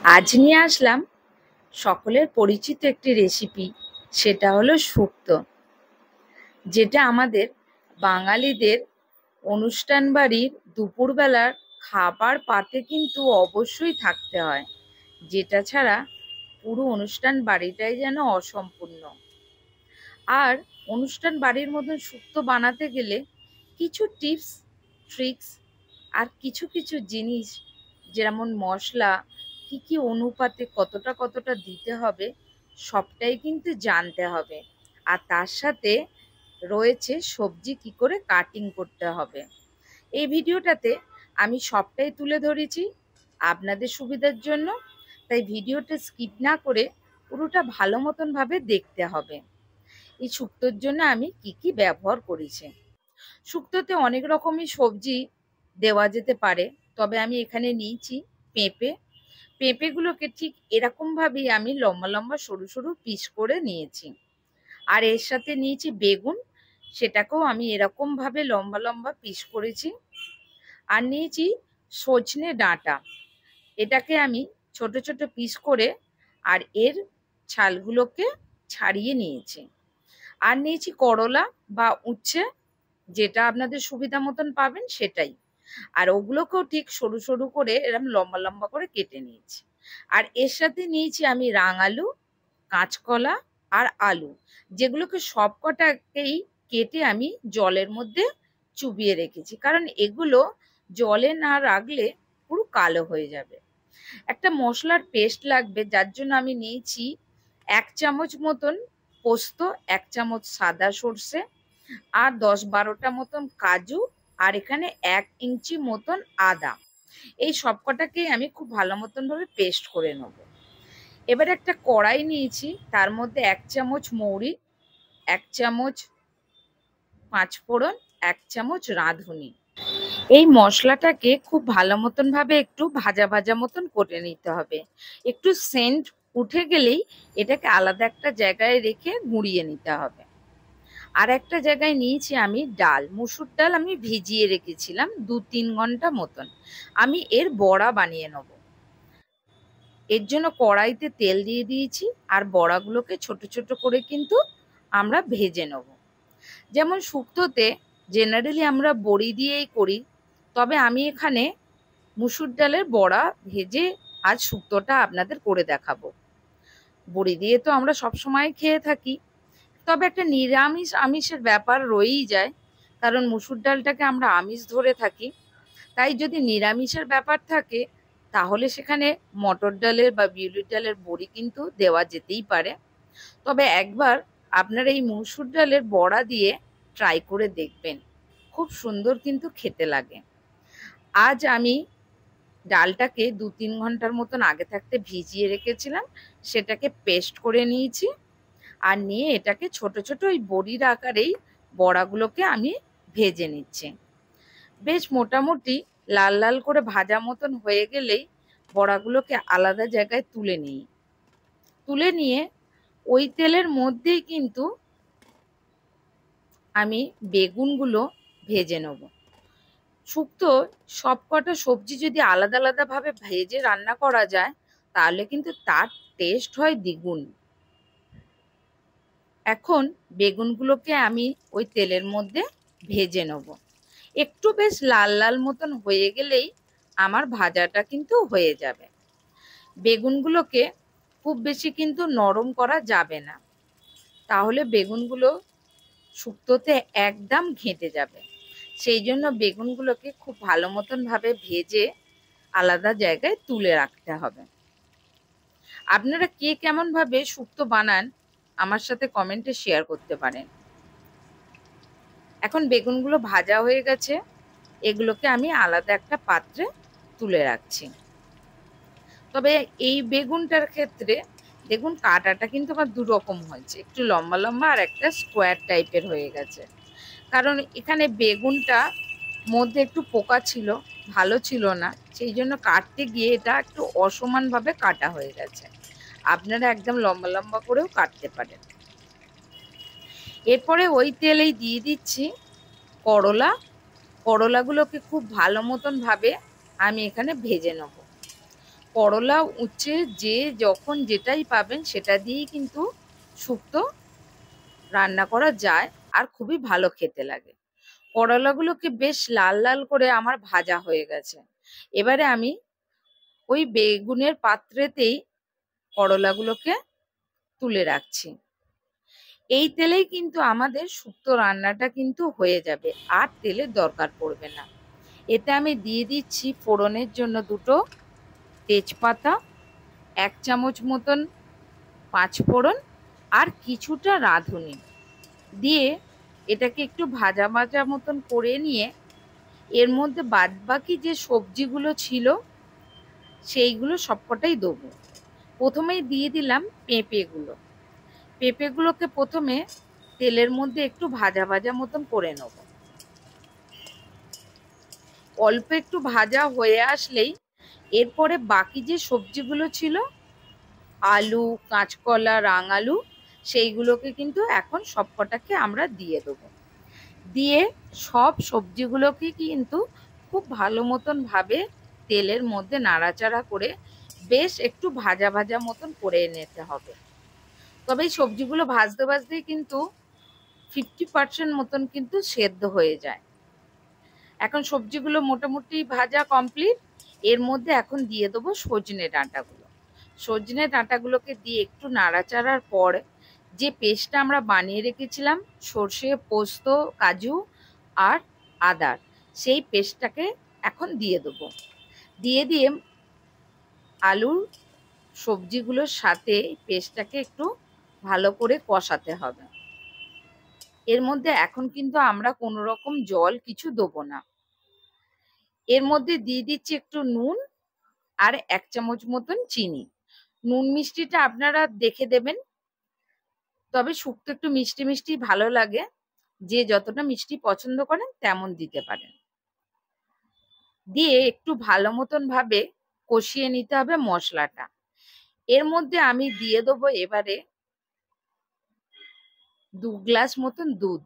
আজ নিয়ে আসলাম সকলের পরিচিত একটি রেসিপি, সেটা হলো শুক্তো, যেটা আমাদের বাঙালিদের অনুষ্ঠান বাড়ির দুপুরবেলার খাবার পাতে কিন্তু অবশ্যই থাকতে হয়, যেটা ছাড়া পুরো অনুষ্ঠান বাড়িটাই যেন অসম্পূর্ণ। আর অনুষ্ঠান বাড়ির মতন শুক্তো বানাতে গেলে কিছু টিপস, ট্রিক্স আর কিছু কিছু জিনিস, যেমন মশলা কি কি অনুপাতে কতটা কতটা দিতে হবে, সবটাই কিন্তু জানতে হবে। আর তার সাথে রয়েছে সবজি কি করে কাটিং করতে হবে। এই ভিডিওটাতে আমি সবটাই তুলে ধরেছি আপনাদের সুবিধার জন্য, তাই ভিডিওটা স্কিপ না করে পুরোটা ভালো মতন ভাবে দেখতে হবে। এই শুক্তোর জন্য আমি কি কি ব্যবহার করেছি। শুক্তোতে অনেক রকমই সবজি দেওয়া যেতে পারে, তবে আমি এখানে নিয়েছি পেঁপে। পেঁপেগুলোকে ঠিক এরকমভাবেই আমি লম্বা লম্বা সরু সরু পিস করে নিয়েছি। আর এর সাথে নিয়েছি বেগুন, সেটাকেও আমি এরকমভাবে লম্বা লম্বা পিস করেছি। আর নিয়েছি সজনে ডাঁটা, এটাকে আমি ছোট ছোট পিস করে আর এর ছালগুলোকে ছাড়িয়ে নিয়েছি। আর নিয়েছি করলা বা উচ্ছে, যেটা আপনাদের সুবিধা মতন পাবেন সেটাই। আর ওগুলোকেও ঠিক সরু সরু করে এরকম লম্বা লম্বা করে কেটে নিয়েছি। আর এর সাথে নিয়েছি আমি রাঙালু, কাঁচকলা আর আলু, যেগুলোকে সবকটাকেই কেটে আমি জলের মধ্যে চুবিয়ে রেখেছি, কারণ এগুলো জলে না রাখলে পুরো কালো হয়ে যাবে। একটা মশলার পেস্ট লাগবে, যার জন্য আমি নিয়েছি 1 চামচ মতন পোস্ত, 1 চামচ সাদা সর্ষে আর 10-12টা মতন কাজু, আর এখানে 1 ইঞ্চি মতন আদা। এই সবকটাকে আমি খুব ভালো মতন ভাবে পেস্ট করে নেব। এবার একটা কড়াই নিয়েছি, তার মধ্যে 1 চামচ মৌরি, 1 চামচ পাঁচফোড়ন, 1 চামচ রাঁধুনি। এই মশলাটাকে খুব ভালো মতন ভাবে একটু ভাজা ভাজা মতন করে নিতে হবে। একটু সেন্ট উঠে গেলেই এটাকে আলাদা একটা জায়গায় রেখে গুঁড়িয়ে নিতে হবে। আর একটা জায়গায় নিয়েছি আমি ডাল, মুসুর ডাল আমি ভিজিয়ে রেখেছিলাম 2-3 ঘন্টা মতন। আমি এর বড়া বানিয়ে নেব। এর জন্য কড়াইতে তেল দিয়ে দিয়েছি, আর বড়াগুলোকে ছোট ছোট করে কিন্তু আমরা ভেজে নেব। যেমন শুক্তোতে জেনারেলি আমরা বড়ি দিয়েই করি, তবে আমি এখানে মুসুর ডালের বড়া ভেজে আজ শুক্তোটা আপনাদের করে দেখাবো। বড়ি দিয়ে তো আমরা সবসময় খেয়ে থাকি, তবে একটা নিরামিষ আমিষের ব্যাপার রয়েই যায়, কারণ মুসুর ডালটাকে আমরা আমিষ ধরে থাকি। তাই যদি নিরামিষের ব্যাপার থাকে, তাহলে সেখানে মটর ডালের বা বিউলির ডালের বড়ি কিন্তু দেওয়া যেতেই পারে। তবে একবার আপনারা এই মসুর ডালের বড়া দিয়ে ট্রাই করে দেখবেন, খুব সুন্দর কিন্তু খেতে লাগে। আজ আমি ডালটাকে 2-3 ঘন্টার মতন আগে থাকতে ভিজিয়ে রেখেছিলাম, সেটাকে পেস্ট করে নিয়েছি। আর নিয়ে এটাকে ছোট ছোট ওই বড়ির আকারেই বড়াগুলোকে আমি ভেজে নিচ্ছি। বেশ মোটামুটি লাল লাল করে ভাজা মতন হয়ে গেলেই বড়াগুলোকে আলাদা জায়গায় তুলে নিই। তুলে নিয়ে ওই তেলের মধ্যেই কিন্তু আমি বেগুনগুলো ভেজে নেব। শুক্তো সবকটা সবজি যদি আলাদা আলাদা ভাবে ভেজে রান্না করা যায়, তাহলে কিন্তু তার টেস্ট হয় দ্বিগুণ। এখন বেগুনগুলোকে আমি ওই তেলের মধ্যে ভেজে নেব। একটু বেশ লাল লাল মতন হয়ে গেলেই আমার ভাজাটা কিন্তু হয়ে যাবে। বেগুনগুলোকে খুব বেশি কিন্তু নরম করা যাবে না, তাহলে বেগুনগুলো শুক্তোতে একদম ঘেঁটে যাবে। সেই জন্য বেগুনগুলোকে খুব ভালো মতন ভাবে ভেজে আলাদা জায়গায় তুলে রাখতে হবে। আপনারা কে কেমন ভাবে শুক্তো বানান আমার সাথে কমেন্টে শেয়ার করতে পারেন। এখন বেগুনগুলো ভাজা হয়ে গেছে, এগুলোকে আমি আলাদা একটা পাত্রে তুলে রাখছি। তবে এই বেগুনটার ক্ষেত্রে দেখুন কাটাটা কিন্তু আমার 2 রকম হয়েছে, একটু লম্বা লম্বা আর একটা স্কোয়ার টাইপের হয়ে গেছে, কারণ এখানে বেগুনটা মধ্যে একটু পোকা ছিল, ভালো ছিল না, সেই জন্য কাটতে গিয়ে এটা একটু অসমানভাবে কাটা হয়ে গেছে। আপনারা একদম লম্বা লম্বা করেও কাটতে পারেন। এরপরে ওই তেলেই দিয়ে দিচ্ছি করলা। করলাগুলোকে খুব ভালো মতন ভাবে আমি এখানে ভেজে নেব। করলা উচ্ছে যে যখন যেটাই পাবেন সেটা দিয়েই কিন্তু শুক্তো রান্না করা যায়, আর খুবই ভালো খেতে লাগে। করলাগুলোকে বেশ লাল লাল করে আমার ভাজা হয়ে গেছে। এবারে আমি ওই বেগুনের পাত্রেতেই করলাগুলোকে তুলে রাখছি। এই তেলেই কিন্তু আমাদের শুক্তো রান্নাটা কিন্তু হয়ে যাবে, আর তেলের দরকার পড়বে না। এতে আমি দিয়ে দিচ্ছি ফোড়নের জন্য দুটো তেজপাতা, 1 চামচ মতন পাঁচফোড়ন, আর কিছুটা রাঁধুনি দিয়ে এটাকে একটু ভাজা ভাজা মতন করে নিয়ে এর মধ্যে বাদবাকি যে সবজিগুলো ছিল সেইগুলো সবকটাই দেবো। প্রথমেই দিয়ে দিলাম পেঁপেগুলো। পেঁপেগুলোকে প্রথমে তেলের মধ্যে একটু ভাজা ভাজা মতন করে নেব। অল্প একটু ভাজা হয়ে আসলেই এরপরে বাকি যে সবজিগুলো ছিল, আলু, কাঁচকলা, রাঙালু, সেইগুলোকে কিন্তু এখন সবকটাকে আমরা দিয়ে দেবো। দিয়ে সব সবজিগুলোকে কিন্তু খুব ভালো মতন ভাবে তেলের মধ্যে নাড়াচাড়া করে বেশ একটু ভাজা ভাজা মতন করে নিতে হবে। তবে এই সবজিগুলো ভাজতে ভাজতেই কিন্তু 50% মতন কিন্তু সেদ্ধ হয়ে যায়। এখন সবজিগুলো মোটামুটি ভাজা কমপ্লিট। এর মধ্যে এখন দিয়ে দেবো সজনে ডাঁটাগুলো। সজনে ডাঁটাগুলোকে দিয়ে একটু নাড়াচাড়ার পর যে পেস্টটা আমরা বানিয়ে রেখেছিলাম সর্ষে, পোস্ত, কাজু আর আদার, সেই পেস্টটাকে এখন দিয়ে দেবো। দিয়ে আলুর সবজিগুলোর সাথে পেস্টটাকে একটু ভালো করে কষাতে হবে। এর মধ্যে এখন কিন্তু আমরা কোনো রকম জল কিছু দেবো না। এর মধ্যে দিয়ে দিচ্ছি একটু নুন আর 1 চামচ মতন চিনি। নুন মিষ্টিটা আপনারা দেখে দেবেন, তবে শুক্তো একটু মিষ্টি মিষ্টি ভালো লাগে, যে যতটা মিষ্টি পছন্দ করেন তেমন দিতে পারেন। দিয়ে একটু ভালো মতন ভাবে কষিয়ে নিতে হবে মশলাটা। এর মধ্যে আমি দিয়ে দেবো এবারে 2 গ্লাস মতন দুধ।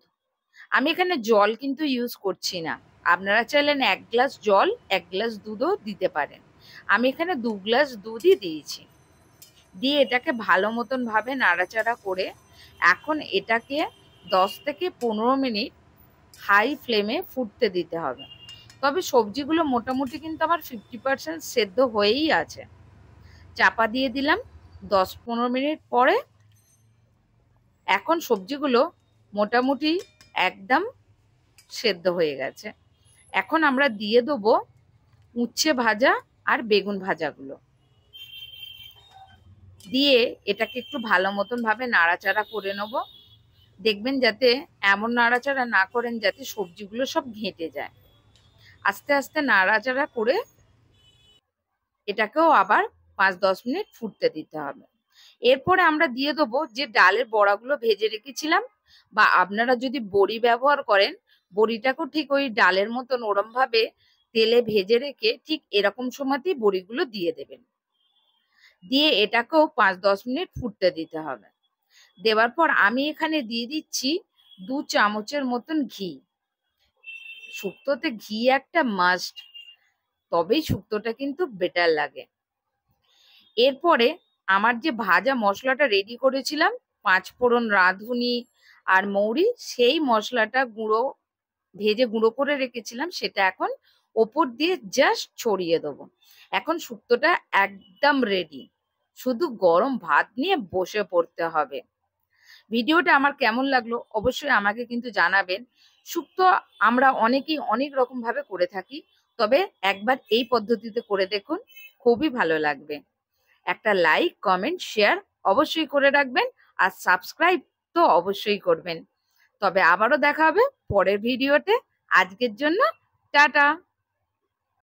আমি এখানে জল কিন্তু ইউজ করছি না, আপনারা চাইলেন 1 গ্লাস জল 1 গ্লাস দুধও দিতে পারেন। আমি এখানে 2 গ্লাস দুধই দিয়েছি। দিয়ে এটাকে ভালো মতন ভাবে নাড়াচাড়া করে এখন এটাকে 10 থেকে 15 মিনিট হাই ফ্লেমে ফুটতে দিতে হবে। তবে সবজিগুলো মোটামুটি কিন্তু আমার 50% সেদ্ধ হয়েই আছে। চাপা দিয়ে দিলাম। 10-15 মিনিট পরে এখন সবজিগুলো মোটামুটি একদম সেদ্ধ হয়ে গেছে। এখন আমরা দিয়ে দেবো উচ্ছে ভাজা আর বেগুন ভাজাগুলো। দিয়ে এটাকে একটু ভালো মতন ভাবে নাড়াচাড়া করে নেব। দেখবেন যাতে এমন নাড়াচাড়া না করেন যাতে সবজিগুলো সব ঘেঁটে যায়। আস্তে আস্তে নাড়াচাড়া করে এটাকেও আবার 5-10 মিনিট ফুটতে দিতে হবে। এরপরে আমরা দিয়ে দেবো যে ডালের বড়াগুলো ভেজে রেখেছিলাম, বা আপনারা যদি বড়ি ব্যবহার করেন বড়িটাকেও ঠিক ওই ডালের মতন ওরম ভাবে তেলে ভেজে রেখে ঠিক এরকম সময়তেই বড়িগুলো দিয়ে দেবেন। দিয়ে এটাকেও 5-10 মিনিট ফুটতে দিতে হবে। দেওয়ার পর আমি এখানে দিয়ে দিচ্ছি 2 চামচের মতন ঘি। শুক্তোতে ঘি একটা মাস্ট, তবেই শুক্তোটা কিন্তু বেটার লাগে। এরপরে আমার যে ভাজা মশলাটা রেডি করেছিলাম, পাঁচফোড়ন, রাঁধুনি আর মৌরি, সেই মশলাটা ভেজে গুঁড়ো করে রেখেছিলাম, সেটা এখন ওপর দিয়ে জাস্ট ছড়িয়ে দেবো। এখন শুক্তোটা একদম রেডি, শুধু গরম ভাত নিয়ে বসে পড়তে হবে। ভিডিওটা আমার কেমন লাগলো অবশ্যই আমাকে কিন্তু জানাবেন। শুক্তো আমরা অনেকেই অনেক রকম ভাবে করে থাকি, তবে একবার এই পদ্ধতিতে করে দেখুন, খুবই ভালো লাগবে। একটা লাইক, কমেন্ট, শেয়ার অবশ্যই করে রাখবেন, আর সাবস্ক্রাইব তো অবশ্যই করবেন। তবে আবারও দেখা হবে পরের ভিডিওতে। আজকের জন্য টাটা।